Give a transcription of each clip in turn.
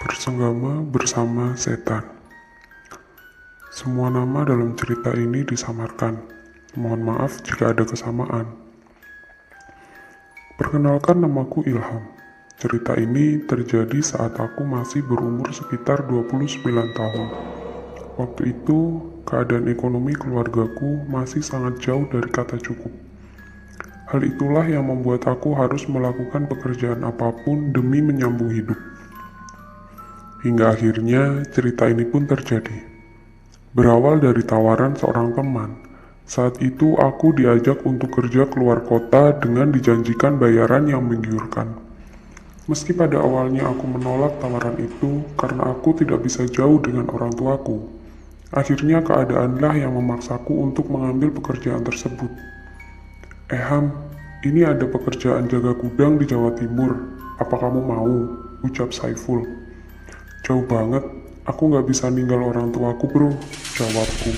Bersenggama bersama setan. Semua nama dalam cerita ini disamarkan. Mohon maaf jika ada kesamaan. Perkenalkan, namaku Ilham. Cerita ini terjadi saat aku masih berumur sekitar 29 tahun. Waktu itu, keadaan ekonomi keluargaku masih sangat jauh dari kata cukup. Hal itulah yang membuat aku harus melakukan pekerjaan apapun demi menyambung hidup. Hingga akhirnya cerita ini pun terjadi. Berawal dari tawaran seorang teman. Saat itu aku diajak untuk kerja keluar kota dengan dijanjikan bayaran yang menggiurkan. Meski pada awalnya aku menolak tawaran itu karena aku tidak bisa jauh dengan orang tuaku. Akhirnya keadaanlah yang memaksaku untuk mengambil pekerjaan tersebut. Ham, ini ada pekerjaan jaga gudang di Jawa Timur. Apa kamu mau? Ucap Saiful. Jauh banget, aku gak bisa ninggal orang tuaku bro, jawabku.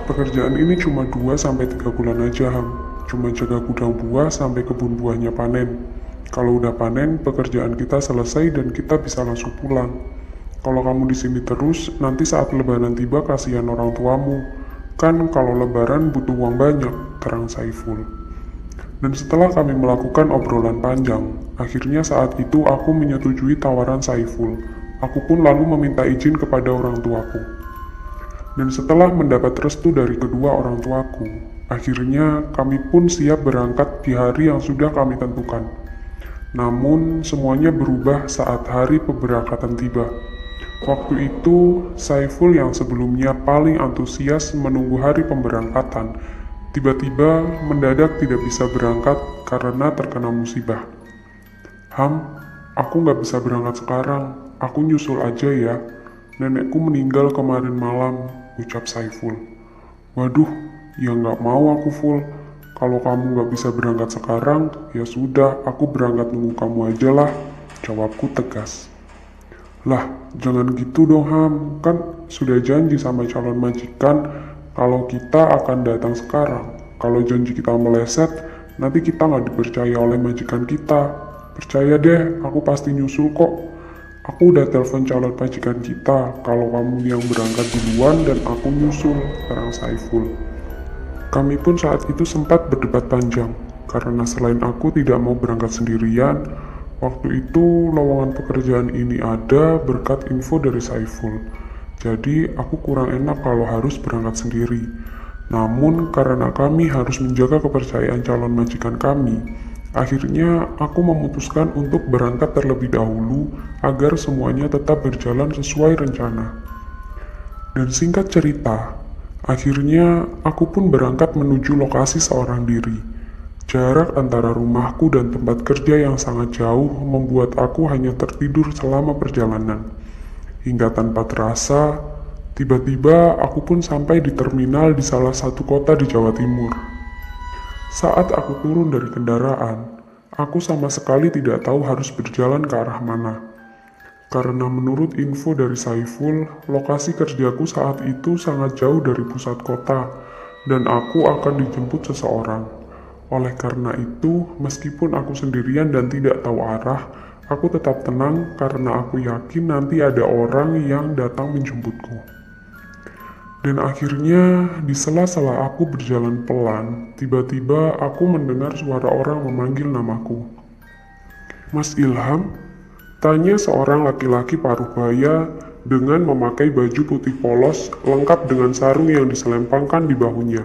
Pekerjaan ini cuma 2-3 bulan aja Ham, cuma jaga gudang buah sampai kebun buahnya panen. Kalau udah panen, pekerjaan kita selesai dan kita bisa langsung pulang. Kalau kamu di sini terus, nanti saat lebaran tiba kasihan orang tuamu. Kan kalau lebaran butuh uang banyak, terang Saiful. Dan setelah kami melakukan obrolan panjang, akhirnya saat itu aku menyetujui tawaran Saiful. Aku pun lalu meminta izin kepada orang tuaku. Dan setelah mendapat restu dari kedua orang tuaku, akhirnya kami pun siap berangkat di hari yang sudah kami tentukan. Namun semuanya berubah saat hari pemberangkatan tiba. Waktu itu, Saiful yang sebelumnya paling antusias menunggu hari pemberangkatan, tiba-tiba mendadak tidak bisa berangkat karena terkena musibah. Ham, aku gak bisa berangkat sekarang, aku nyusul aja ya. Nenekku meninggal kemarin malam, ucap Saiful. Waduh, ya gak mau aku Ful. Kalau kamu gak bisa berangkat sekarang, ya sudah, aku berangkat nunggu kamu aja lah, jawabku tegas. Lah, jangan gitu dong Ham, kan sudah janji sama calon majikan kalau kita akan datang sekarang. Kalau janji kita meleset, nanti kita gak dipercaya oleh majikan kita. Percaya deh, aku pasti nyusul kok. Aku udah telepon calon majikan kita kalau kamu yang berangkat duluan dan aku nyusul, terang Saiful. Kami pun saat itu sempat berdebat panjang, karena selain aku tidak mau berangkat sendirian, waktu itu lowongan pekerjaan ini ada berkat info dari Saiful. Jadi aku kurang enak kalau harus berangkat sendiri. Namun karena kami harus menjaga kepercayaan calon majikan kami, akhirnya aku memutuskan untuk berangkat terlebih dahulu agar semuanya tetap berjalan sesuai rencana. Dan singkat cerita, akhirnya aku pun berangkat menuju lokasi seorang diri. Jarak antara rumahku dan tempat kerja yang sangat jauh membuat aku hanya tertidur selama perjalanan. Hingga tanpa terasa, tiba-tiba aku pun sampai di terminal di salah satu kota di Jawa Timur. Saat aku turun dari kendaraan, aku sama sekali tidak tahu harus berjalan ke arah mana. Karena menurut info dari Saiful, lokasi kerjaku saat itu sangat jauh dari pusat kota, dan aku akan dijemput seseorang. Oleh karena itu, meskipun aku sendirian dan tidak tahu arah, aku tetap tenang karena aku yakin nanti ada orang yang datang menjemputku. Dan akhirnya, di sela-sela aku berjalan pelan, tiba-tiba aku mendengar suara orang memanggil namaku. Mas Ilham? Tanya seorang laki-laki paruh baya dengan memakai baju putih polos lengkap dengan sarung yang diselempangkan di bahunya.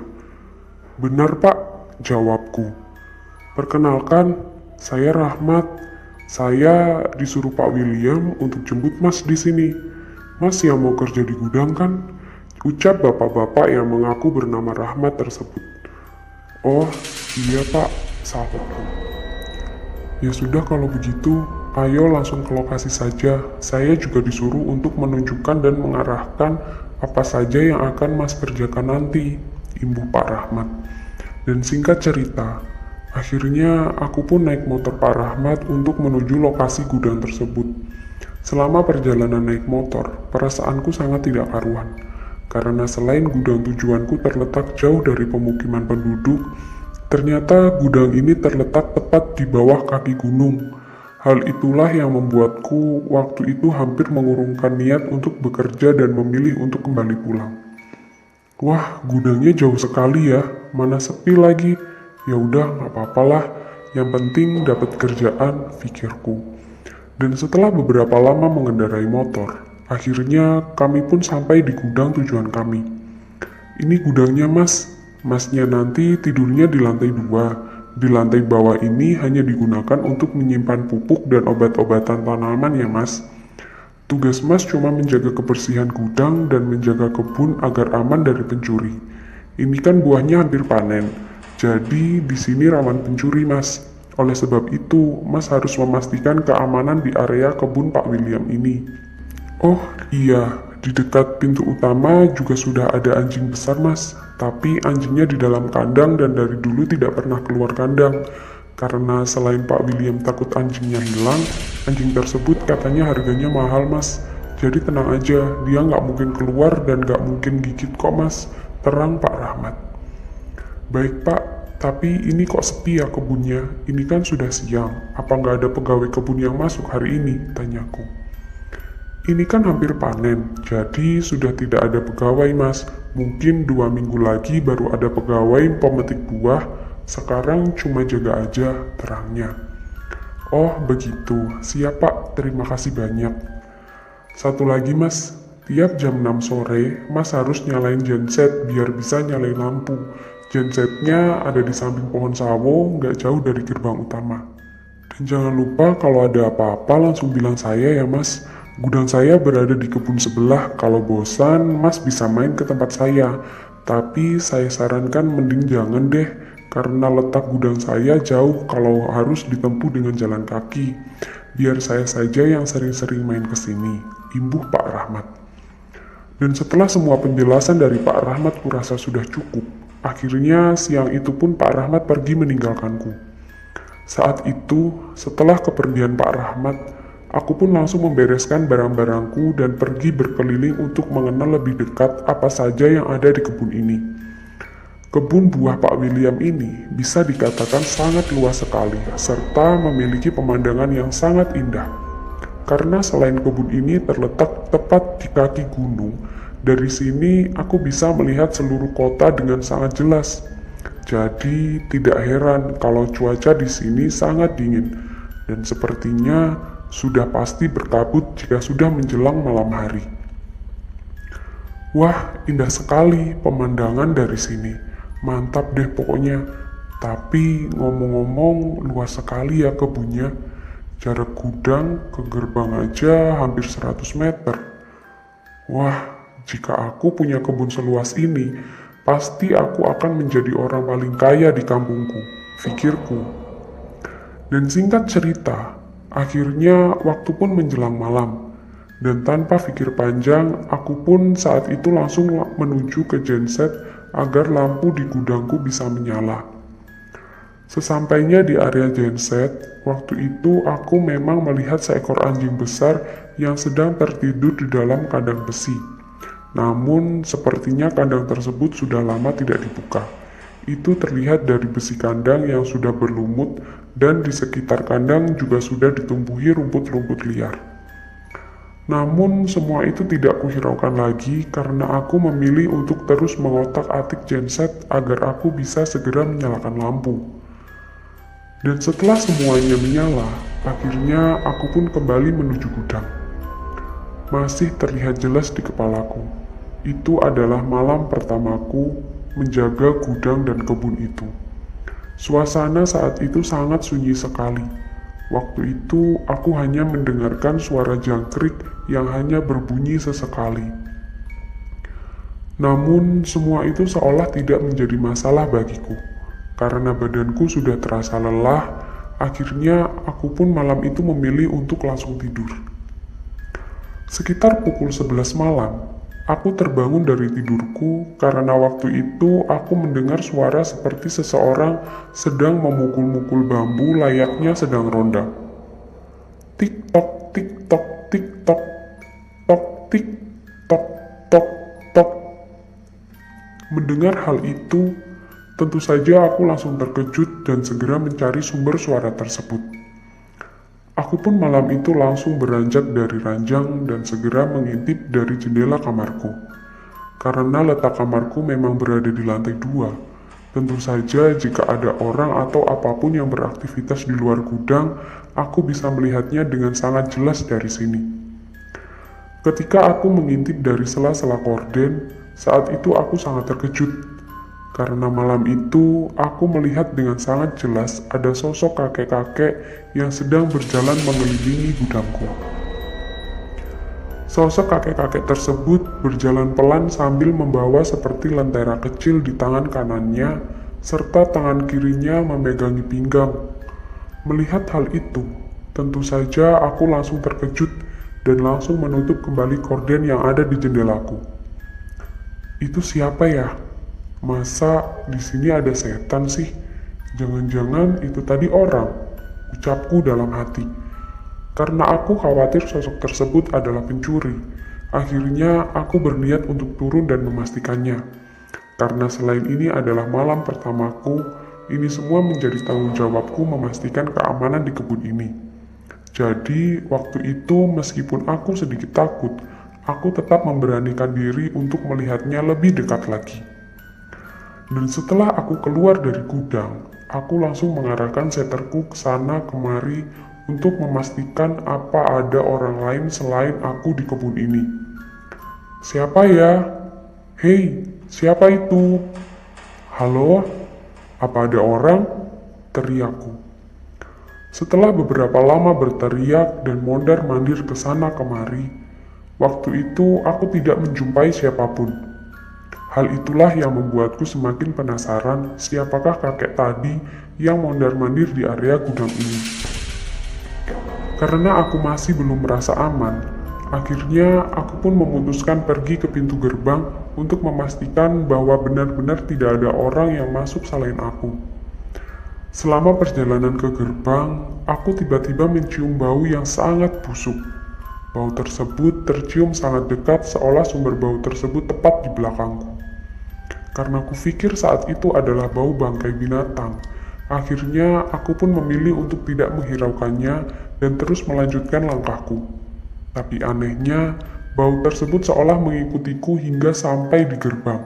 Benar pak, jawabku. Perkenalkan, saya Rahmat. Saya disuruh Pak William untuk jemput mas di sini. Mas yang mau kerja di gudang kan? Ucap bapak-bapak yang mengaku bernama Rahmat tersebut. Oh, iya pak, sahutku. Ya sudah kalau begitu, ayo langsung ke lokasi saja. Saya juga disuruh untuk menunjukkan dan mengarahkan apa saja yang akan mas kerjakan nanti, imbuh Pak Rahmat. Dan singkat cerita, akhirnya aku pun naik motor Pak Rahmat untuk menuju lokasi gudang tersebut. Selama perjalanan naik motor, perasaanku sangat tidak karuan. Karena selain gudang tujuanku terletak jauh dari pemukiman penduduk, ternyata gudang ini terletak tepat di bawah kaki gunung. Hal itulah yang membuatku waktu itu hampir mengurungkan niat untuk bekerja dan memilih untuk kembali pulang. Wah, gudangnya jauh sekali ya, mana sepi lagi. Ya udah, nggak apa-apalah. Yang penting dapat kerjaan, pikirku. Dan setelah beberapa lama mengendarai motor, akhirnya kami pun sampai di gudang tujuan kami. Ini gudangnya mas, masnya nanti tidurnya di lantai 2. Di lantai bawah ini hanya digunakan untuk menyimpan pupuk dan obat-obatan tanaman ya mas. Tugas mas cuma menjaga kebersihan gudang dan menjaga kebun agar aman dari pencuri. Ini kan buahnya hampir panen, jadi di sini rawan pencuri mas. Oleh sebab itu, mas harus memastikan keamanan di area kebun Pak William ini. Oh iya, di dekat pintu utama juga sudah ada anjing besar mas. Tapi anjingnya di dalam kandang dan dari dulu tidak pernah keluar kandang. Karena selain Pak William takut anjingnya hilang, anjing tersebut katanya harganya mahal mas. Jadi tenang aja, dia nggak mungkin keluar dan nggak mungkin gigit kok mas. Terang Pak Rahmat. Baik pak, tapi ini kok sepi ya kebunnya? Ini kan sudah siang. Apa nggak ada pegawai kebun yang masuk hari ini? Tanyaku. Ini kan hampir panen, jadi sudah tidak ada pegawai mas. Mungkin 2 minggu lagi baru ada pegawai pemetik buah. Sekarang cuma jaga aja, terangnya. Oh begitu, siap pak, terima kasih banyak. Satu lagi mas, tiap jam 6 sore, mas harus nyalain genset biar bisa nyalain lampu. Gensetnya ada di samping pohon sawo, nggak jauh dari gerbang utama. Dan jangan lupa kalau ada apa-apa langsung bilang saya ya mas. Gudang saya berada di kebun sebelah, kalau bosan mas bisa main ke tempat saya. Tapi saya sarankan mending jangan deh, karena letak gudang saya jauh kalau harus ditempuh dengan jalan kaki. Biar saya saja yang sering-sering main ke sini, imbuh Pak Rahmat. Dan setelah semua penjelasan dari Pak Rahmat kurasa sudah cukup, akhirnya siang itu pun Pak Rahmat pergi meninggalkanku. Saat itu, setelah kepergian Pak Rahmat, aku pun langsung membereskan barang-barangku dan pergi berkeliling untuk mengenal lebih dekat apa saja yang ada di kebun ini. Kebun buah Pak William ini bisa dikatakan sangat luas sekali, serta memiliki pemandangan yang sangat indah. Karena selain kebun ini terletak tepat di kaki gunung, dari sini aku bisa melihat seluruh kota dengan sangat jelas. Jadi tidak heran kalau cuaca di sini sangat dingin, dan sepertinya sudah pasti berkabut jika sudah menjelang malam hari. Wah, indah sekali pemandangan dari sini. Mantap deh pokoknya. Tapi ngomong-ngomong luas sekali ya kebunnya. Jarak gudang ke gerbang aja hampir 100 meter. Wah, jika aku punya kebun seluas ini, pasti aku akan menjadi orang paling kaya di kampungku, pikirku. Dan singkat cerita, akhirnya waktu pun menjelang malam. Dan tanpa pikir panjang, aku pun saat itu langsung menuju ke genset agar lampu di gudangku bisa menyala. Sesampainya di area genset, waktu itu aku memang melihat seekor anjing besar yang sedang tertidur di dalam kandang besi. Namun sepertinya kandang tersebut sudah lama tidak dibuka. Itu terlihat dari besi kandang yang sudah berlumut dan di sekitar kandang juga sudah ditumbuhi rumput-rumput liar. Namun semua itu tidak kuhiraukan lagi karena aku memilih untuk terus mengotak-atik genset agar aku bisa segera menyalakan lampu. Dan setelah semuanya menyala, akhirnya aku pun kembali menuju gudang. Masih terlihat jelas di kepalaku. Itu adalah malam pertamaku menjaga gudang dan kebun itu. Suasana saat itu sangat sunyi sekali. Waktu itu aku hanya mendengarkan suara jangkrik yang hanya berbunyi sesekali. Namun semua itu seolah tidak menjadi masalah bagiku. Karena badanku sudah terasa lelah, akhirnya aku pun malam itu memilih untuk langsung tidur. Sekitar pukul 11 malam, aku terbangun dari tidurku karena waktu itu aku mendengar suara seperti seseorang sedang memukul-mukul bambu layaknya sedang ronda. Tik-tok, tik-tok, tik-tok, tok, tik-tok, tok, tok. Mendengar hal itu, tentu saja aku langsung terkejut dan segera mencari sumber suara tersebut. Aku Aku pun malam itu langsung beranjak dari ranjang dan segera mengintip dari jendela kamarku. Karena letak kamarku memang berada di lantai 2, tentu saja jika ada orang atau apapun yang beraktivitas di luar gudang, aku bisa melihatnya dengan sangat jelas dari sini. Ketika aku mengintip dari sela-sela korden, saat itu aku sangat terkejut. Karena malam itu, aku melihat dengan sangat jelas ada sosok kakek-kakek yang sedang berjalan mengelilingi gudangku. Sosok kakek-kakek tersebut berjalan pelan sambil membawa seperti lentera kecil di tangan kanannya, serta tangan kirinya memegangi pinggang. Melihat hal itu, tentu saja aku langsung terkejut dan langsung menutup kembali korden yang ada di jendelaku. Itu siapa ya? Masa di sini ada setan sih? Jangan-jangan itu tadi orang, ucapku dalam hati. Karena aku khawatir sosok tersebut adalah pencuri, akhirnya aku berniat untuk turun dan memastikannya. Karena selain ini adalah malam pertamaku, ini semua menjadi tanggung jawabku memastikan keamanan di kebun ini. Jadi, waktu itu meskipun aku sedikit takut, aku tetap memberanikan diri untuk melihatnya lebih dekat lagi. Dan setelah aku keluar dari gudang, aku langsung mengarahkan seterku ke sana kemari untuk memastikan apa ada orang lain selain aku di kebun ini. Siapa ya? Hei, siapa itu? Halo? Apa ada orang? Teriakku. Setelah beberapa lama berteriak dan mondar-mandir ke sana kemari, waktu itu aku tidak menjumpai siapapun. Hal itulah yang membuatku semakin penasaran siapakah kakek tadi yang mondar-mandir di area gudang ini. Karena aku masih belum merasa aman, akhirnya aku pun memutuskan pergi ke pintu gerbang untuk memastikan bahwa benar-benar tidak ada orang yang masuk selain aku. Selama perjalanan ke gerbang, aku tiba-tiba mencium bau yang sangat busuk. Bau tersebut tercium sangat dekat seolah sumber bau tersebut tepat di belakangku. Karena aku pikir saat itu adalah bau bangkai binatang, akhirnya aku pun memilih untuk tidak menghiraukannya dan terus melanjutkan langkahku. Tapi anehnya, bau tersebut seolah mengikutiku hingga sampai di gerbang.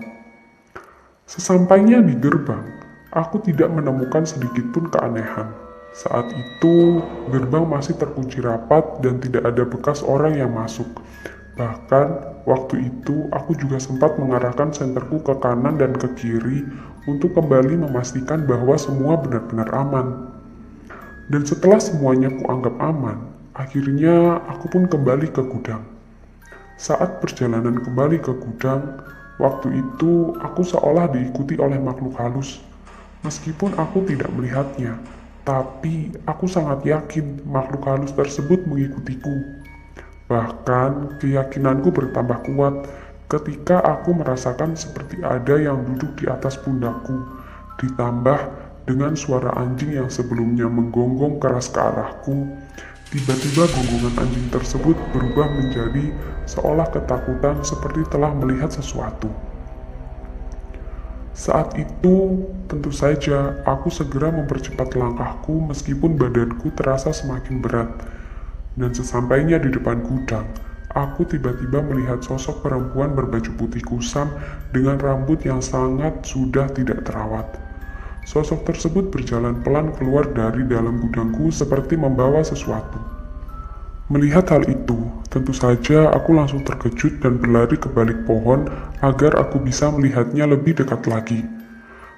Sesampainya di gerbang, aku tidak menemukan sedikitpun keanehan. Saat itu, gerbang masih terkunci rapat dan tidak ada bekas orang yang masuk. Bahkan, waktu itu aku juga sempat mengarahkan senterku ke kanan dan ke kiri untuk kembali memastikan bahwa semua benar-benar aman. Dan setelah semuanya kuanggap aman, akhirnya aku pun kembali ke gudang. Saat perjalanan kembali ke gudang, waktu itu aku seolah diikuti oleh makhluk halus. Meskipun aku tidak melihatnya, tapi aku sangat yakin makhluk halus tersebut mengikutiku. Bahkan keyakinanku bertambah kuat ketika aku merasakan seperti ada yang duduk di atas pundakku, ditambah dengan suara anjing yang sebelumnya menggonggong keras ke arahku. Tiba-tiba gonggongan anjing tersebut berubah menjadi seolah ketakutan seperti telah melihat sesuatu. Saat itu, tentu saja aku segera mempercepat langkahku meskipun badanku terasa semakin berat. Dan sesampainya di depan gudang, aku tiba-tiba melihat sosok perempuan berbaju putih kusam dengan rambut yang sangat sudah tidak terawat. Sosok tersebut berjalan pelan keluar dari dalam gudangku seperti membawa sesuatu. Melihat hal itu, tentu saja aku langsung terkejut dan berlari ke balik pohon agar aku bisa melihatnya lebih dekat lagi.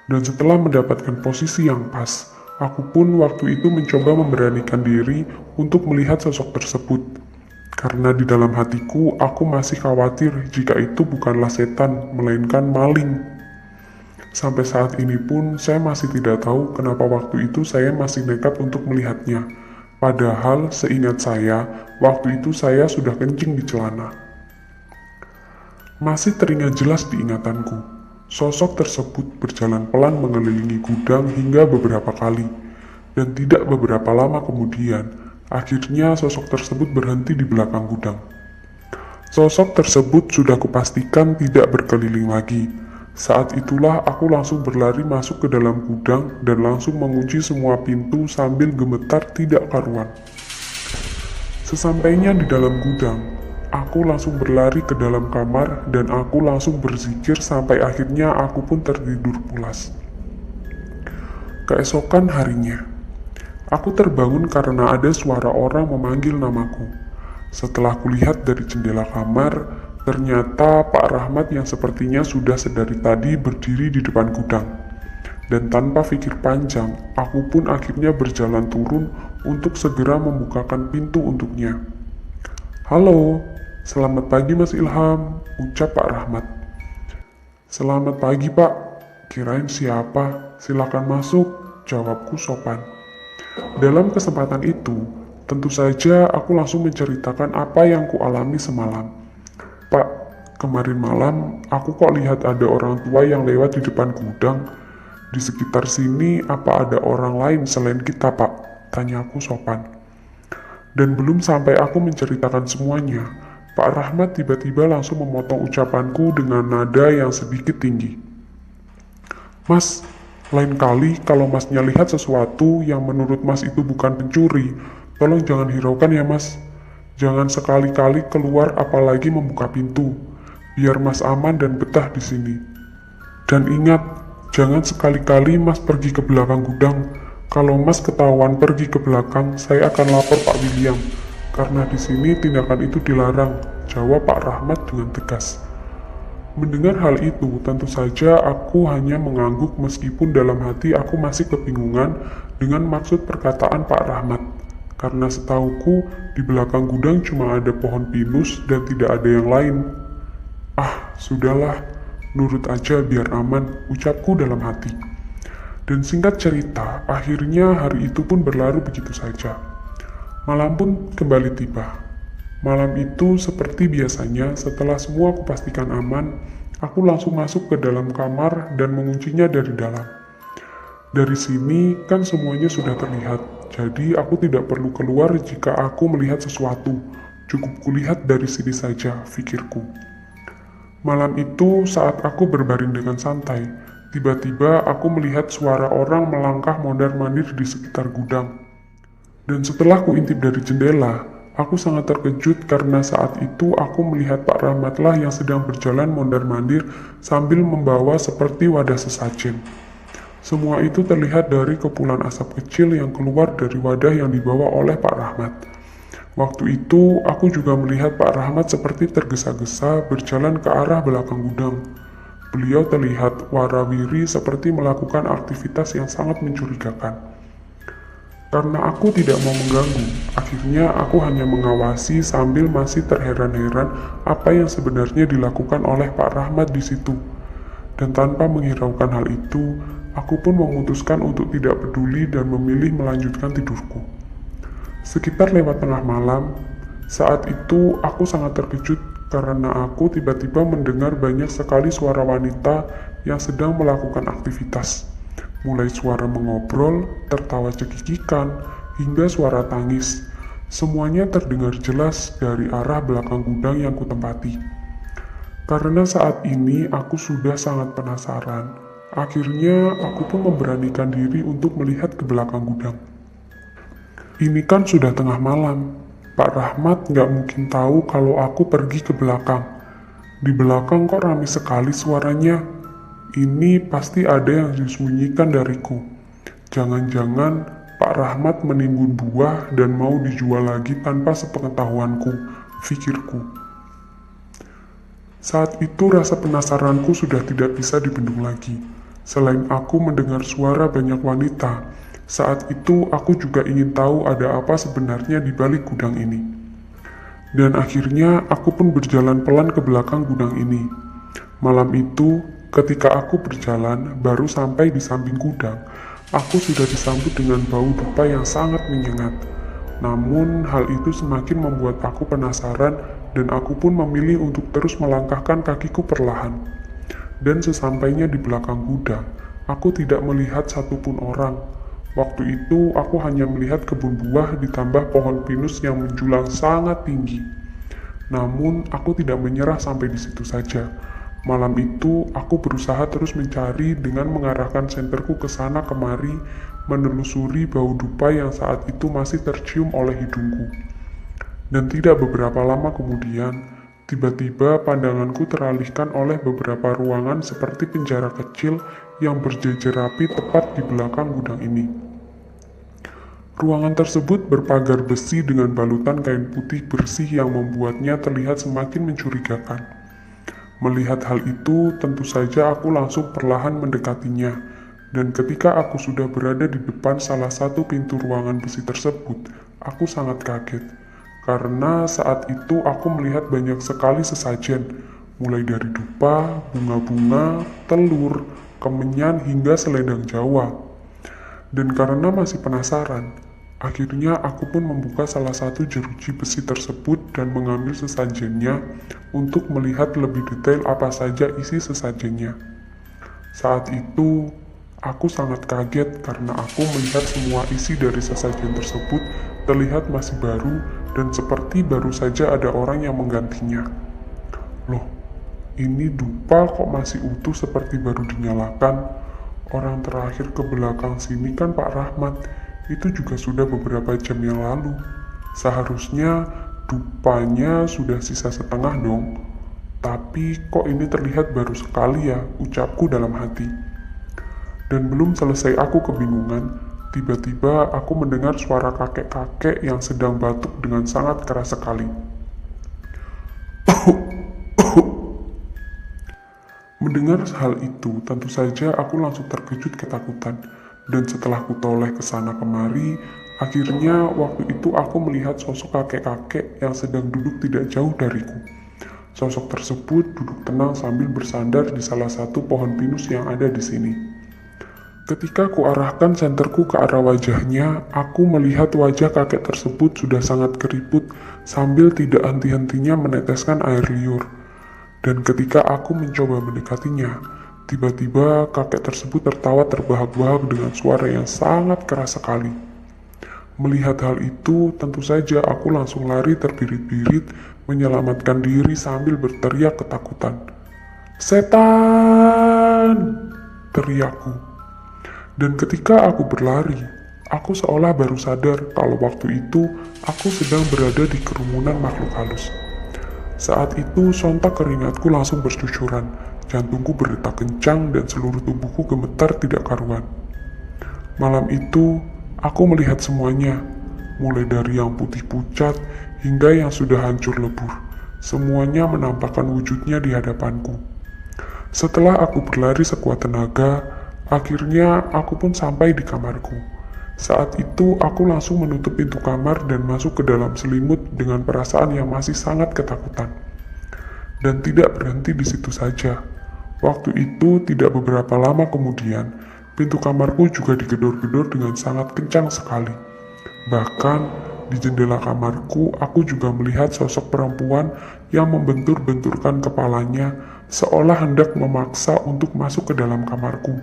Dan setelah mendapatkan posisi yang pas, aku pun waktu itu mencoba memberanikan diri untuk melihat sosok tersebut. Karena di dalam hatiku, aku masih khawatir jika itu bukanlah setan, melainkan maling. Sampai saat ini pun saya masih tidak tahu kenapa waktu itu saya masih nekat untuk melihatnya. Padahal seingat saya, waktu itu saya sudah kencing di celana. Masih teringat jelas di ingatanku. Sosok tersebut berjalan pelan mengelilingi gudang hingga beberapa kali. Dan tidak beberapa lama kemudian, akhirnya sosok tersebut berhenti di belakang gudang. Sosok tersebut sudah kupastikan tidak berkeliling lagi. Saat itulah aku langsung berlari masuk ke dalam gudang dan langsung mengunci semua pintu sambil gemetar tidak karuan. Sesampainya di dalam gudang, aku langsung berlari ke dalam kamar dan aku langsung berzikir sampai akhirnya aku pun tertidur pulas. Keesokan harinya, aku terbangun karena ada suara orang memanggil namaku. Setelah kulihat dari jendela kamar, ternyata Pak Rahmat yang sepertinya sudah sedari tadi berdiri di depan gudang. Dan tanpa pikir panjang, aku pun akhirnya berjalan turun untuk segera membukakan pintu untuknya. "Halo, selamat pagi Mas Ilham," ucap Pak Rahmat. "Selamat pagi Pak, kirain siapa, silakan masuk," jawabku sopan. Dalam kesempatan itu, tentu saja aku langsung menceritakan apa yang kualami semalam. "Pak, kemarin malam aku kok lihat ada orang tua yang lewat di depan gudang. Di sekitar sini apa ada orang lain selain kita Pak?" tanyaku sopan. Dan belum sampai aku menceritakan semuanya, Pak Rahmat tiba-tiba langsung memotong ucapanku dengan nada yang sedikit tinggi. "Mas, lain kali kalau masnya lihat sesuatu yang menurut mas itu bukan pencuri, tolong jangan hiraukan ya mas. Jangan sekali-kali keluar apalagi membuka pintu, biar mas aman dan betah di sini. Dan ingat, jangan sekali-kali mas pergi ke belakang gudang. Kalau mas ketahuan pergi ke belakang, saya akan lapor Pak William, karena di sini tindakan itu dilarang," jawab Pak Rahmat dengan tegas. Mendengar hal itu, tentu saja aku hanya mengangguk meskipun dalam hati aku masih kebingungan dengan maksud perkataan Pak Rahmat. Karena setauku, di belakang gudang cuma ada pohon pinus dan tidak ada yang lain. "Ah, sudahlah, nurut aja biar aman," ucapku dalam hati. Dan singkat cerita, akhirnya hari itu pun berlalu begitu saja. Malam pun kembali tiba. Malam itu seperti biasanya, setelah semua kupastikan aman, aku langsung masuk ke dalam kamar dan menguncinya dari dalam. Dari sini kan semuanya sudah terlihat, jadi aku tidak perlu keluar jika aku melihat sesuatu. Cukup kulihat dari sini saja, pikirku. Malam itu saat aku berbaring dengan santai, tiba-tiba aku melihat suara orang melangkah mondar-mandir di sekitar gudang. Dan setelah kuintip dari jendela, aku sangat terkejut karena saat itu aku melihat Pak Rahmatlah yang sedang berjalan mondar-mandir sambil membawa seperti wadah sesajen. Semua itu terlihat dari kepulan asap kecil yang keluar dari wadah yang dibawa oleh Pak Rahmat. Waktu itu aku juga melihat Pak Rahmat seperti tergesa-gesa berjalan ke arah belakang gudang. Beliau terlihat warawiri seperti melakukan aktivitas yang sangat mencurigakan. Karena aku tidak mau mengganggu, akhirnya aku hanya mengawasi sambil masih terheran-heran apa yang sebenarnya dilakukan oleh Pak Rahmat di situ. Dan tanpa menghiraukan hal itu, aku pun memutuskan untuk tidak peduli dan memilih melanjutkan tidurku. Sekitar lewat tengah malam, saat itu aku sangat terkejut karena aku tiba-tiba mendengar banyak sekali suara wanita yang sedang melakukan aktivitas. Mulai suara mengobrol, tertawa cekikikan, hingga suara tangis. Semuanya terdengar jelas dari arah belakang gudang yang kutempati. Karena saat ini aku sudah sangat penasaran, akhirnya aku pun memberanikan diri untuk melihat ke belakang gudang. Ini kan sudah tengah malam, Pak Rahmat nggak mungkin tahu kalau aku pergi ke belakang. Di belakang kok ramai sekali suaranya. Ini pasti ada yang disembunyikan dariku. Jangan-jangan Pak Rahmat menimbun buah dan mau dijual lagi tanpa sepengetahuanku, pikirku. Saat itu rasa penasaranku sudah tidak bisa dibendung lagi. Selain aku mendengar suara banyak wanita, saat itu aku juga ingin tahu ada apa sebenarnya di balik gudang ini. Dan akhirnya aku pun berjalan pelan ke belakang gudang ini. Malam itu, ketika aku berjalan baru sampai di samping gudang, aku sudah disambut dengan bau dupa yang sangat menyengat. Namun hal itu semakin membuat aku penasaran dan aku pun memilih untuk terus melangkahkan kakiku perlahan. Dan sesampainya di belakang gudang, aku tidak melihat satupun orang. Waktu itu aku hanya melihat kebun buah ditambah pohon pinus yang menjulang sangat tinggi. Namun aku tidak menyerah sampai di situ saja. Malam itu, aku berusaha terus mencari dengan mengarahkan senterku ke sana kemari, menelusuri bau dupa yang saat itu masih tercium oleh hidungku. Dan tidak beberapa lama kemudian, tiba-tiba pandanganku teralihkan oleh beberapa ruangan seperti penjara kecil yang berjejer rapi tepat di belakang gudang ini. Ruangan tersebut berpagar besi dengan balutan kain putih bersih yang membuatnya terlihat semakin mencurigakan. Melihat hal itu, tentu saja aku langsung perlahan mendekatinya, dan ketika aku sudah berada di depan salah satu pintu ruangan besi tersebut, aku sangat kaget. Karena saat itu aku melihat banyak sekali sesajen, mulai dari dupa, bunga-bunga, telur, kemenyan, hingga selendang Jawa. Dan karena masih penasaran, akhirnya aku pun membuka salah satu jeruji besi tersebut dan mengambil sesajennya untuk melihat lebih detail apa saja isi sesajennya. Saat itu, aku sangat kaget karena aku melihat semua isi dari sesajen tersebut terlihat masih baru dan seperti baru saja ada orang yang menggantinya. Loh, ini dupa kok masih utuh seperti baru dinyalakan? Orang terakhir ke belakang sini kan Pak Rahmat, itu juga sudah beberapa jam yang lalu. Seharusnya dupanya sudah sisa setengah dong. Tapi kok ini terlihat baru sekali ya, ucapku dalam hati. Dan belum selesai aku kebingungan, tiba-tiba aku mendengar suara kakek-kakek yang sedang batuk dengan sangat keras sekali. Mendengar hal itu, tentu saja aku langsung terkejut ketakutan. Dan setelah kutoleh ke sana kemari, akhirnya waktu itu aku melihat sosok kakek-kakek yang sedang duduk tidak jauh dariku. Sosok tersebut duduk tenang sambil bersandar di salah satu pohon pinus yang ada di sini. Ketika kuarahkan senterku ke arah wajahnya, aku melihat wajah kakek tersebut sudah sangat keriput sambil tidak henti-hentinya meneteskan air liur. Dan ketika aku mencoba mendekatinya, tiba-tiba kakek tersebut tertawa terbahak-bahak dengan suara yang sangat keras sekali. Melihat hal itu, tentu saja aku langsung lari terbirit-birit menyelamatkan diri sambil berteriak ketakutan. "Setan!" teriakku. Dan ketika aku berlari, aku seolah baru sadar kalau waktu itu aku sedang berada di kerumunan makhluk halus. Saat itu sontak keringatku langsung bercucuran, jantungku berdetak kencang dan seluruh tubuhku gemetar tidak karuan. Malam itu, aku melihat semuanya, mulai dari yang putih pucat hingga yang sudah hancur lebur. Semuanya menampakkan wujudnya di hadapanku. Setelah aku berlari sekuat tenaga, akhirnya aku pun sampai di kamarku. Saat itu aku langsung menutup pintu kamar dan masuk ke dalam selimut dengan perasaan yang masih sangat ketakutan. Dan tidak berhenti di situ saja. Waktu itu tidak beberapa lama kemudian, pintu kamarku juga digedor-gedor dengan sangat kencang sekali. Bahkan di jendela kamarku aku juga melihat sosok perempuan yang membentur-benturkan kepalanya seolah hendak memaksa untuk masuk ke dalam kamarku.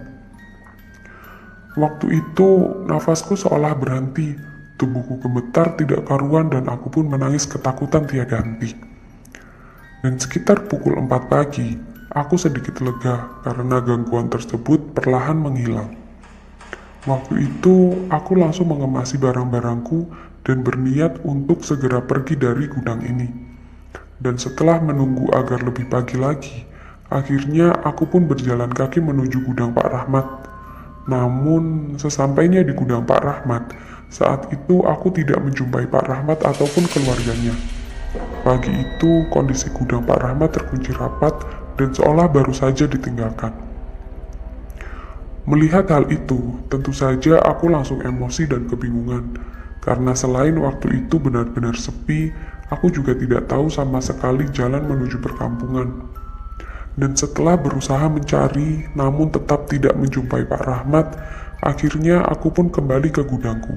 Waktu itu, nafasku seolah berhenti, tubuhku gemetar tidak karuan dan aku pun menangis ketakutan tiada henti. Dan sekitar pukul 4 pagi, aku sedikit lega karena gangguan tersebut perlahan menghilang. Waktu itu, aku langsung mengemasi barang-barangku dan berniat untuk segera pergi dari gudang ini. Dan setelah menunggu agar lebih pagi lagi, akhirnya aku pun berjalan kaki menuju gudang Pak Rahmat. Namun, sesampainya di gudang Pak Rahmat, saat itu aku tidak menjumpai Pak Rahmat ataupun keluarganya. Pagi itu, kondisi gudang Pak Rahmat terkunci rapat dan seolah baru saja ditinggalkan. Melihat hal itu, tentu saja aku langsung emosi dan kebingungan. Karena selain waktu itu benar-benar sepi, aku juga tidak tahu sama sekali jalan menuju perkampungan. Dan setelah berusaha mencari, namun tetap tidak menjumpai Pak Rahmat, akhirnya aku pun kembali ke gudangku.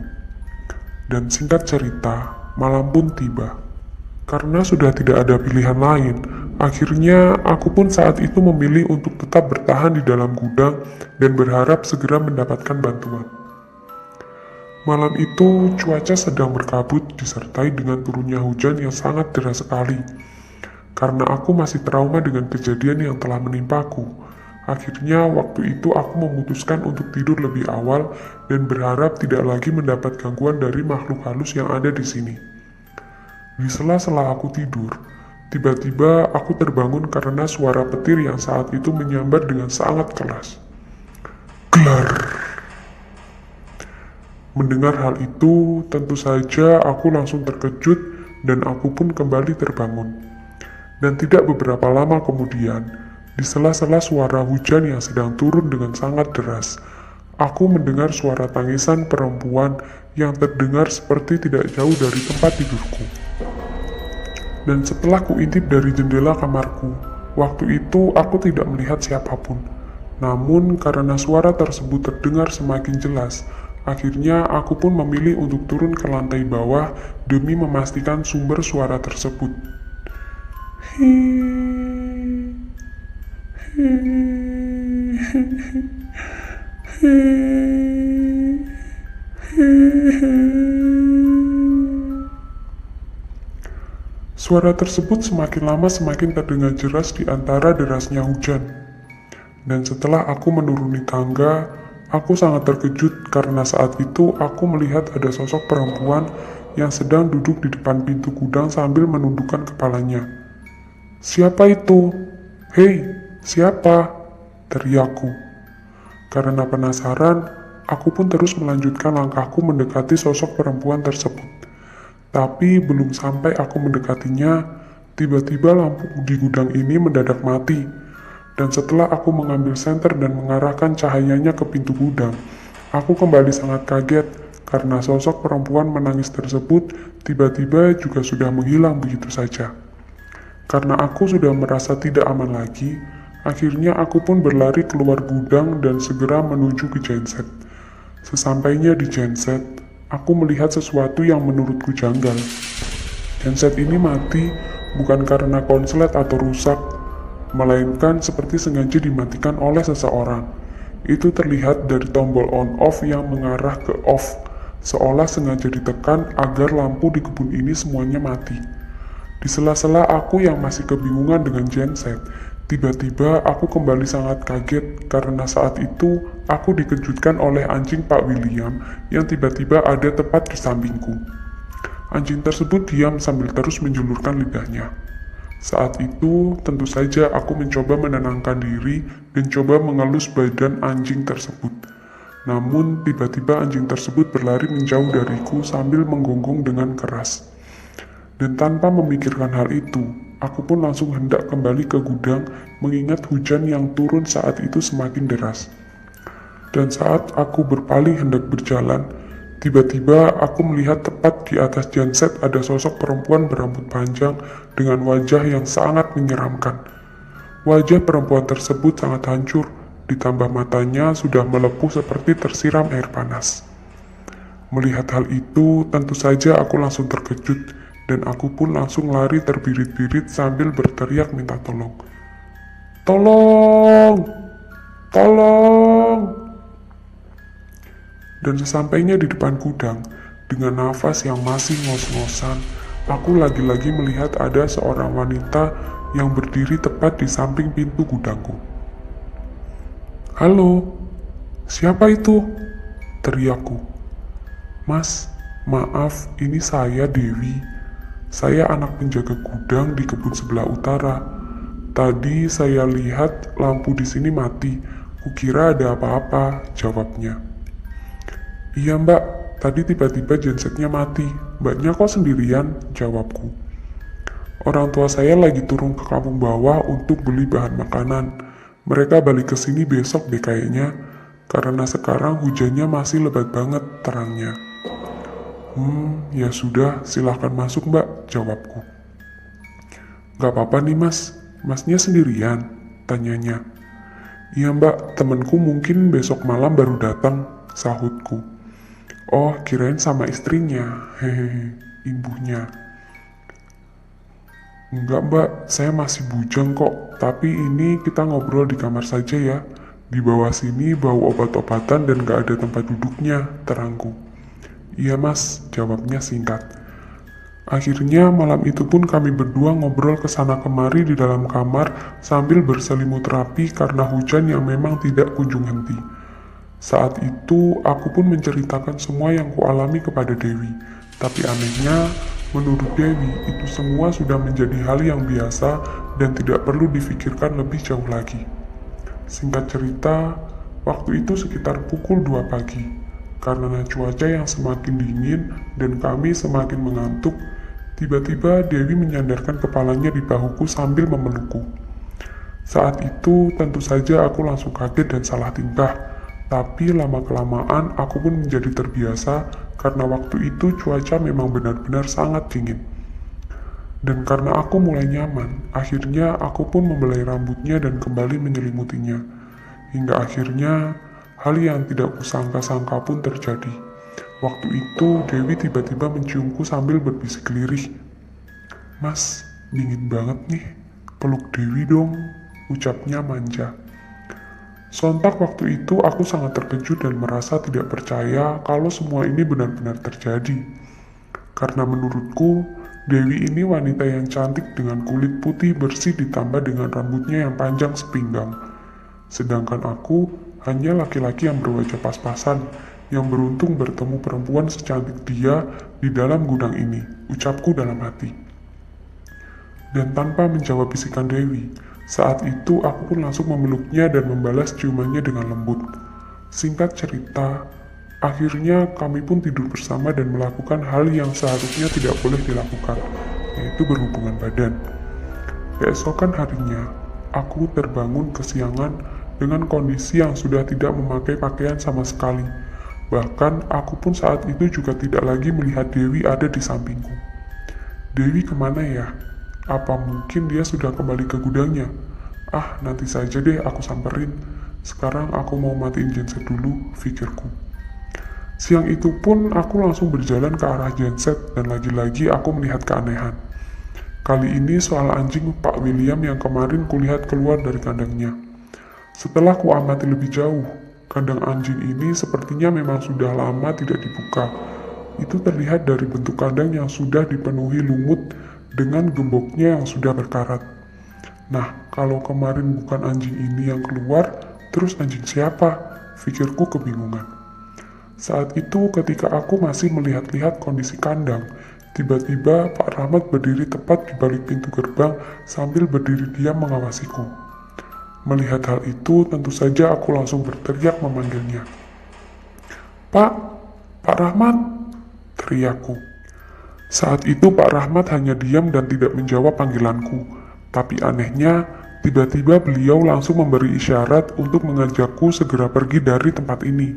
Dan singkat cerita, malam pun tiba. Karena sudah tidak ada pilihan lain, akhirnya aku pun saat itu memilih untuk tetap bertahan di dalam gudang dan berharap segera mendapatkan bantuan. Malam itu, cuaca sedang berkabut disertai dengan turunnya hujan yang sangat deras sekali. Karena aku masih trauma dengan kejadian yang telah menimpaku, akhirnya waktu itu aku memutuskan untuk tidur lebih awal dan berharap tidak lagi mendapat gangguan dari makhluk halus yang ada di sini. Di sela-sela aku tidur, tiba-tiba aku terbangun karena suara petir yang saat itu menyambar dengan sangat keras. Glar! Mendengar hal itu, tentu saja aku langsung terkejut dan aku pun kembali terbangun. Dan tidak beberapa lama kemudian, di sela-sela suara hujan yang sedang turun dengan sangat deras, aku mendengar suara tangisan perempuan yang terdengar seperti tidak jauh dari tempat tidurku. Dan setelah kuintip dari jendela kamarku, waktu itu aku tidak melihat siapapun. Namun karena suara tersebut terdengar semakin jelas, akhirnya aku pun memilih untuk turun ke lantai bawah demi memastikan sumber suara tersebut. Suara tersebut semakin lama semakin terdengar jelas di antara derasnya hujan. Dan setelah aku menuruni tangga, aku sangat terkejut karena saat itu aku melihat ada sosok perempuan yang sedang duduk di depan pintu gudang sambil menundukkan kepalanya. "Siapa itu? Hei, siapa?" teriakku. Karena penasaran, aku pun terus melanjutkan langkahku mendekati sosok perempuan tersebut. Tapi belum sampai aku mendekatinya, tiba-tiba lampu di gudang ini mendadak mati. Dan setelah aku mengambil senter dan mengarahkan cahayanya ke pintu gudang, aku kembali sangat kaget karena sosok perempuan menangis tersebut tiba-tiba juga sudah menghilang begitu saja. Karena aku sudah merasa tidak aman lagi, akhirnya aku pun berlari keluar gudang dan segera menuju ke genset. Sesampainya di genset, aku melihat sesuatu yang menurutku janggal. Genset ini mati bukan karena konslet atau rusak, melainkan seperti sengaja dimatikan oleh seseorang. Itu terlihat dari tombol on-off yang mengarah ke off, seolah sengaja ditekan agar lampu di kebun ini semuanya mati. Di sela-sela aku yang masih kebingungan dengan genset, tiba-tiba aku kembali sangat kaget karena saat itu aku dikejutkan oleh anjing Pak William yang tiba-tiba ada tepat di sampingku. Anjing tersebut diam sambil terus menjulurkan lidahnya. Saat itu, tentu saja aku mencoba menenangkan diri dan coba mengelus badan anjing tersebut. Namun, tiba-tiba anjing tersebut berlari menjauh dariku sambil menggonggong dengan keras. Dan tanpa memikirkan hal itu, aku pun langsung hendak kembali ke gudang mengingat hujan yang turun saat itu semakin deras. Dan saat aku berpaling hendak berjalan, tiba-tiba aku melihat tepat di atas genset ada sosok perempuan berambut panjang dengan wajah yang sangat menyeramkan. Wajah perempuan tersebut sangat hancur, ditambah matanya sudah melepuh seperti tersiram air panas. Melihat hal itu, tentu saja aku langsung terkejut, dan aku pun langsung lari terbirit-birit sambil berteriak minta tolong. "Tolong! Tolong!" Dan sesampainya di depan gudang, dengan nafas yang masih ngos-ngosan, aku lagi-lagi melihat ada seorang wanita yang berdiri tepat di samping pintu gudangku. "Halo, siapa itu?" teriakku. "Mas, maaf, ini saya Dewi. Saya anak penjaga gudang di kebun sebelah utara. Tadi saya lihat lampu di sini mati. Kukira ada apa-apa," jawabnya. "Iya mbak, tadi tiba-tiba gensetnya mati. Mbaknya kok sendirian?" jawabku. "Orang tua saya lagi turun ke kampung bawah untuk beli bahan makanan. Mereka balik ke sini besok deh kayaknya, karena sekarang hujannya masih lebat banget," terangnya. Ya sudah, silahkan masuk mbak," jawabku. "Gak apa-apa nih mas, masnya sendirian?" tanyanya. "Iya mbak, temenku mungkin besok malam baru datang," sahutku. "Oh, kirain sama istrinya, hehehe," imbuhnya. "Enggak mbak, saya masih bujang kok, tapi ini kita ngobrol di kamar saja ya. Di bawah sini bau obat-obatan dan gak ada tempat duduknya," terangku. "Iya mas," jawabnya singkat. Akhirnya malam itu pun kami berdua ngobrol kesana kemari di dalam kamar sambil berselimut rapi karena hujan yang memang tidak kunjung henti. Saat itu aku pun menceritakan semua yang kualami kepada Dewi. Tapi anehnya, Menurut Dewi, itu semua sudah menjadi hal yang biasa dan tidak perlu difikirkan lebih jauh lagi. Singkat cerita, waktu itu sekitar pukul 2 pagi. Karena cuaca yang semakin dingin dan kami semakin mengantuk, tiba-tiba Dewi menyandarkan kepalanya di bahuku sambil memelukku. Saat itu tentu saja aku langsung kaget dan salah tingkah, tapi lama-kelamaan aku pun menjadi terbiasa karena waktu itu cuaca memang benar-benar sangat dingin. Dan karena aku mulai nyaman, akhirnya aku pun membelai rambutnya dan kembali menyelimutinya. Hingga akhirnya, hal yang tidak kusangka-sangka pun terjadi. Waktu itu, Dewi tiba-tiba menciumku sambil berbisik lirih. "Mas, dingin banget nih, peluk Dewi dong," ucapnya manja. Sontak waktu itu aku sangat terkejut dan merasa tidak percaya kalau semua ini benar-benar terjadi. Karena menurutku, Dewi ini wanita yang cantik dengan kulit putih bersih ditambah dengan rambutnya yang panjang sepinggang. Sedangkan aku hanya laki-laki yang berwajah pas-pasan, yang beruntung bertemu perempuan secantik dia di dalam gudang ini, ucapku dalam hati. Dan tanpa menjawab bisikan Dewi, saat itu aku pun langsung memeluknya dan membalas ciumannya dengan lembut. Singkat cerita, akhirnya kami pun tidur bersama dan melakukan hal yang seharusnya tidak boleh dilakukan, yaitu berhubungan badan. Keesokan harinya, aku terbangun kesiangan dengan kondisi yang sudah tidak memakai pakaian sama sekali. Bahkan aku pun saat itu juga tidak lagi melihat Dewi ada di sampingku. Dewi kemana ya? Apa mungkin dia sudah kembali ke gudangnya? Ah, nanti saja deh aku samperin. Sekarang aku mau matiin genset dulu, pikirku. Siang itu pun aku langsung berjalan ke arah genset dan lagi-lagi aku melihat keanehan. Kali ini soal anjing Pak William yang kemarin kulihat keluar dari kandangnya. Setelah kuamati lebih jauh, kandang anjing ini sepertinya memang sudah lama tidak dibuka. Itu terlihat dari bentuk kandang yang sudah dipenuhi lumut dengan gemboknya yang sudah berkarat. Nah, kalau kemarin bukan anjing ini yang keluar, terus anjing siapa? Pikirku kebingungan. Saat itu ketika aku masih melihat-lihat kondisi kandang, tiba-tiba Pak Rahmat berdiri tepat di balik pintu gerbang sambil berdiri diam mengawasiku. Melihat hal itu, tentu saja aku langsung berteriak memanggilnya. "Pak, Pak Rahmat!" teriakku. Saat itu Pak Rahmat hanya diam dan tidak menjawab panggilanku. Tapi anehnya, tiba-tiba beliau langsung memberi isyarat untuk mengajakku segera pergi dari tempat ini.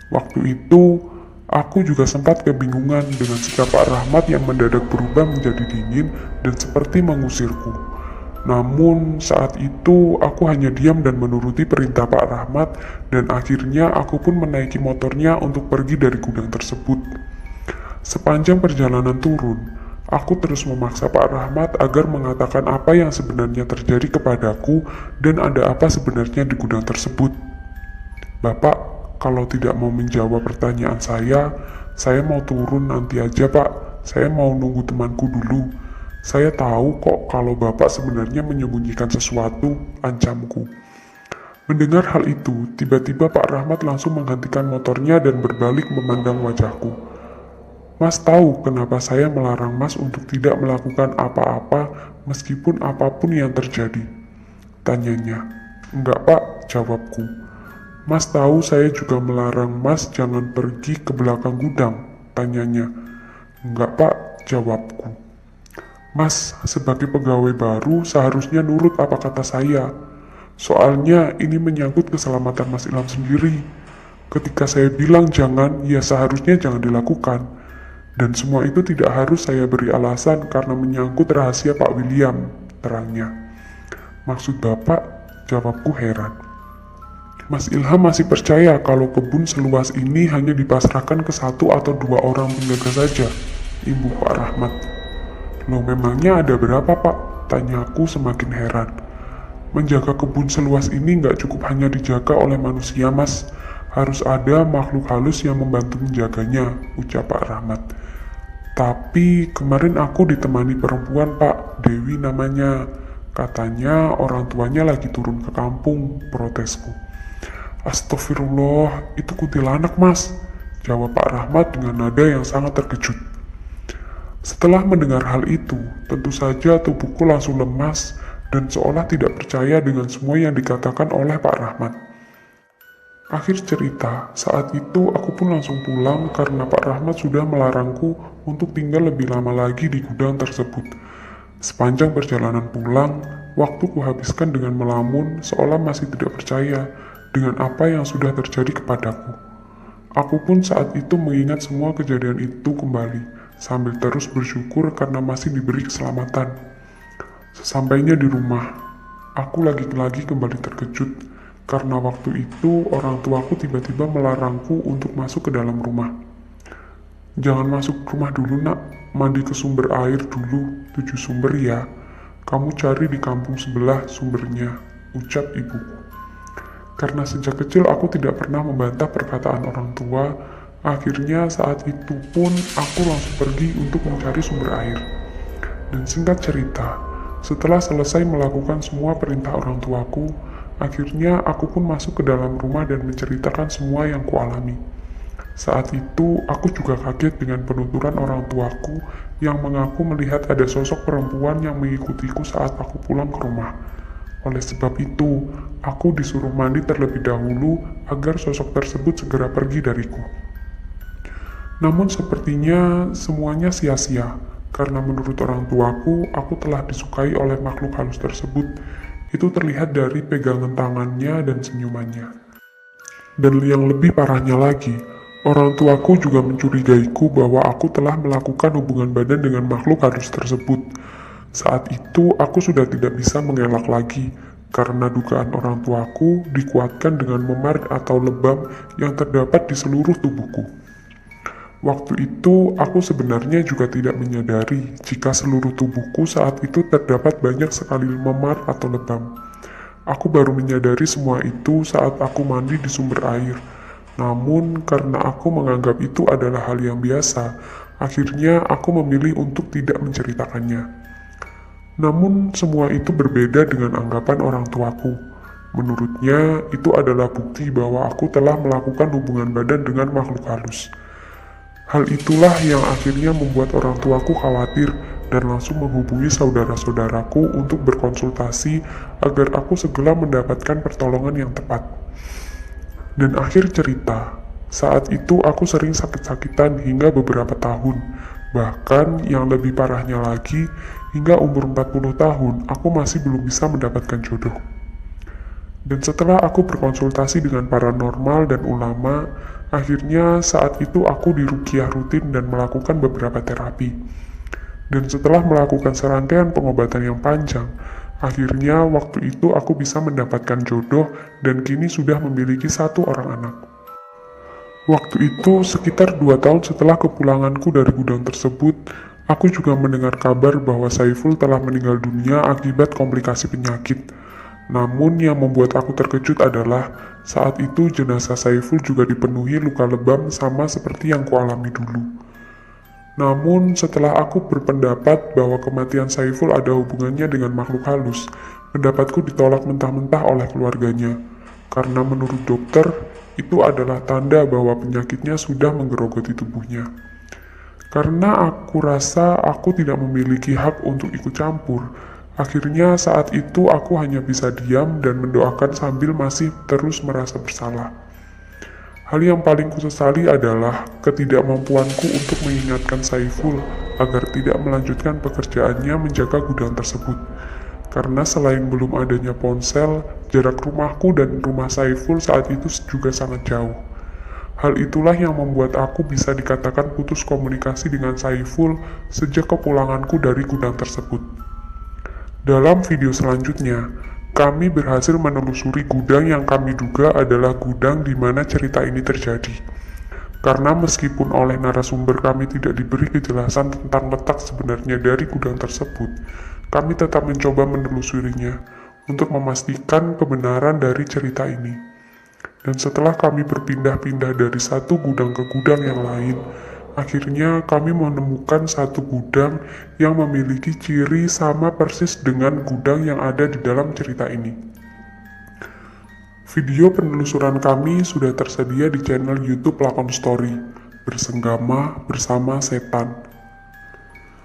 Waktu itu, aku juga sempat kebingungan dengan sikap Pak Rahmat yang mendadak berubah menjadi dingin dan seperti mengusirku. Namun saat itu aku hanya diam dan menuruti perintah Pak Rahmat dan akhirnya aku pun menaiki motornya untuk pergi dari gudang tersebut. Sepanjang perjalanan turun, aku terus memaksa Pak Rahmat agar mengatakan apa yang sebenarnya terjadi kepadaku dan ada apa sebenarnya di gudang tersebut. "Bapak, kalau tidak mau menjawab pertanyaan saya mau turun nanti aja Pak. Saya mau nunggu temanku dulu. Saya tahu kok kalau Bapak sebenarnya menyembunyikan sesuatu," ancamku. Mendengar hal itu, tiba-tiba Pak Rahmat langsung menghentikan motornya dan berbalik memandang wajahku. "Mas tahu kenapa saya melarang Mas untuk tidak melakukan apa-apa meskipun apapun yang terjadi?" tanyanya. "Enggak Pak," jawabku. "Mas tahu saya juga melarang Mas jangan pergi ke belakang gudang?" tanyanya. "Enggak Pak," jawabku. "Mas, sebagai pegawai baru seharusnya nurut apa kata saya. Soalnya ini menyangkut keselamatan Mas Ilham sendiri. Ketika saya bilang jangan, ya seharusnya jangan dilakukan. Dan semua itu tidak harus saya beri alasan karena menyangkut rahasia Pak William," terangnya. "Maksud Bapak?" jawabku heran. "Mas Ilham masih percaya kalau kebun seluas ini hanya dipasrahkan ke 1 atau 2 orang penjaga saja?" imbu Pak Rahmat. "Loh memangnya ada berapa Pak?" tanyaku semakin heran. "Menjaga kebun seluas ini nggak cukup hanya dijaga oleh manusia Mas. Harus ada makhluk halus yang membantu menjaganya," ucap Pak Rahmat. "Tapi kemarin aku ditemani perempuan Pak, Dewi namanya. Katanya orang tuanya lagi turun ke kampung," protesku. "Astagfirullah, itu kuntilanak Mas," jawab Pak Rahmat dengan nada yang sangat terkejut. Setelah mendengar hal itu, tentu saja tubuhku langsung lemas dan seolah tidak percaya dengan semua yang dikatakan oleh Pak Rahmat. Akhir cerita, saat itu aku pun langsung pulang karena Pak Rahmat sudah melarangku untuk tinggal lebih lama lagi di gudang tersebut. Sepanjang perjalanan pulang, waktu kuhabiskan dengan melamun seolah masih tidak percaya dengan apa yang sudah terjadi kepadaku. Aku pun saat itu mengingat semua kejadian itu kembali, sambil terus bersyukur karena masih diberi keselamatan. Sesampainya di rumah, aku lagi-lagi kembali terkejut karena waktu itu orang tuaku tiba-tiba melarangku untuk masuk ke dalam rumah. "Jangan masuk rumah dulu nak, mandi ke sumber air dulu, 7 sumber ya. Kamu cari di kampung sebelah sumbernya," ucap ibuku. Karena sejak kecil aku tidak pernah membantah perkataan orang tua, akhirnya saat itu pun aku langsung pergi untuk mencari sumber air. Dan singkat cerita, setelah selesai melakukan semua perintah orang tuaku, akhirnya aku pun masuk ke dalam rumah dan menceritakan semua yang kualami. Saat itu, aku juga kaget dengan penuturan orang tuaku yang mengaku melihat ada sosok perempuan yang mengikutiku saat aku pulang ke rumah. Oleh sebab itu, aku disuruh mandi terlebih dahulu agar sosok tersebut segera pergi dariku. Namun sepertinya semuanya sia-sia, karena menurut orang tuaku, aku telah disukai oleh makhluk halus tersebut. Itu terlihat dari pegangan tangannya dan senyumannya. Dan yang lebih parahnya lagi, orang tuaku juga mencurigaiku bahwa aku telah melakukan hubungan badan dengan makhluk halus tersebut. Saat itu aku sudah tidak bisa mengelak lagi, karena dugaan orang tuaku dikuatkan dengan memar atau lebam yang terdapat di seluruh tubuhku. Waktu itu aku sebenarnya juga tidak menyadari jika seluruh tubuhku saat itu terdapat banyak sekali memar atau lebam. Aku baru menyadari semua itu saat aku mandi di sumber air. Namun karena aku menganggap itu adalah hal yang biasa, akhirnya aku memilih untuk tidak menceritakannya. Namun semua itu berbeda dengan anggapan orang tuaku. Menurutnya itu adalah bukti bahwa aku telah melakukan hubungan badan dengan makhluk halus. Hal itulah yang akhirnya membuat orang tuaku khawatir dan langsung menghubungi saudara-saudaraku untuk berkonsultasi agar aku segera mendapatkan pertolongan yang tepat. Dan akhir cerita, saat itu aku sering sakit-sakitan hingga beberapa tahun. Bahkan yang lebih parahnya lagi, hingga umur 40 tahun, aku masih belum bisa mendapatkan jodoh. Dan setelah aku berkonsultasi dengan paranormal dan ulama, akhirnya saat itu aku diruqyah rutin dan melakukan beberapa terapi. Dan setelah melakukan serangkaian pengobatan yang panjang, akhirnya waktu itu aku bisa mendapatkan jodoh dan kini sudah memiliki 1 orang anak. Waktu itu sekitar 2 tahun setelah kepulanganku dari gudang tersebut, aku juga mendengar kabar bahwa Saiful telah meninggal dunia akibat komplikasi penyakit. Namun yang membuat aku terkejut adalah saat itu jenazah Saiful juga dipenuhi luka lebam sama seperti yang kualami dulu. Namun setelah aku berpendapat bahwa kematian Saiful ada hubungannya dengan makhluk halus, pendapatku ditolak mentah-mentah oleh keluarganya. Karena menurut dokter, itu adalah tanda bahwa penyakitnya sudah menggerogoti tubuhnya. Karena aku rasa aku tidak memiliki hak untuk ikut campur, akhirnya saat itu aku hanya bisa diam dan mendoakan sambil masih terus merasa bersalah. Hal yang paling kusesali adalah ketidakmampuanku untuk mengingatkan Saiful agar tidak melanjutkan pekerjaannya menjaga gudang tersebut. Karena selain belum adanya ponsel, jarak rumahku dan rumah Saiful saat itu juga sangat jauh. Hal itulah yang membuat aku bisa dikatakan putus komunikasi dengan Saiful sejak kepulanganku dari gudang tersebut. Dalam video selanjutnya, kami berhasil menelusuri gudang yang kami duga adalah gudang di mana cerita ini terjadi. Karena meskipun oleh narasumber kami tidak diberi kejelasan tentang letak sebenarnya dari gudang tersebut, kami tetap mencoba menelusurinya untuk memastikan kebenaran dari cerita ini. Dan setelah kami berpindah-pindah dari satu gudang ke gudang yang lain, akhirnya kami menemukan satu gudang yang memiliki ciri sama persis dengan gudang yang ada di dalam cerita ini. Video penelusuran kami sudah tersedia di channel YouTube Lakon Story, Bersenggama Bersama Setan.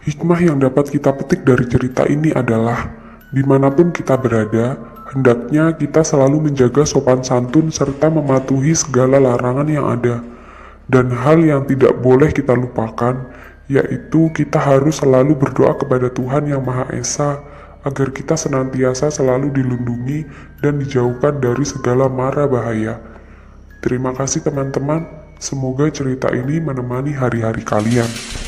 Hikmah yang dapat kita petik dari cerita ini adalah, dimanapun kita berada, hendaknya kita selalu menjaga sopan santun serta mematuhi segala larangan yang ada. Dan hal yang tidak boleh kita lupakan, yaitu kita harus selalu berdoa kepada Tuhan Yang Maha Esa, agar kita senantiasa selalu dilindungi dan dijauhkan dari segala mara bahaya. Terima kasih teman-teman, semoga cerita ini menemani hari-hari kalian.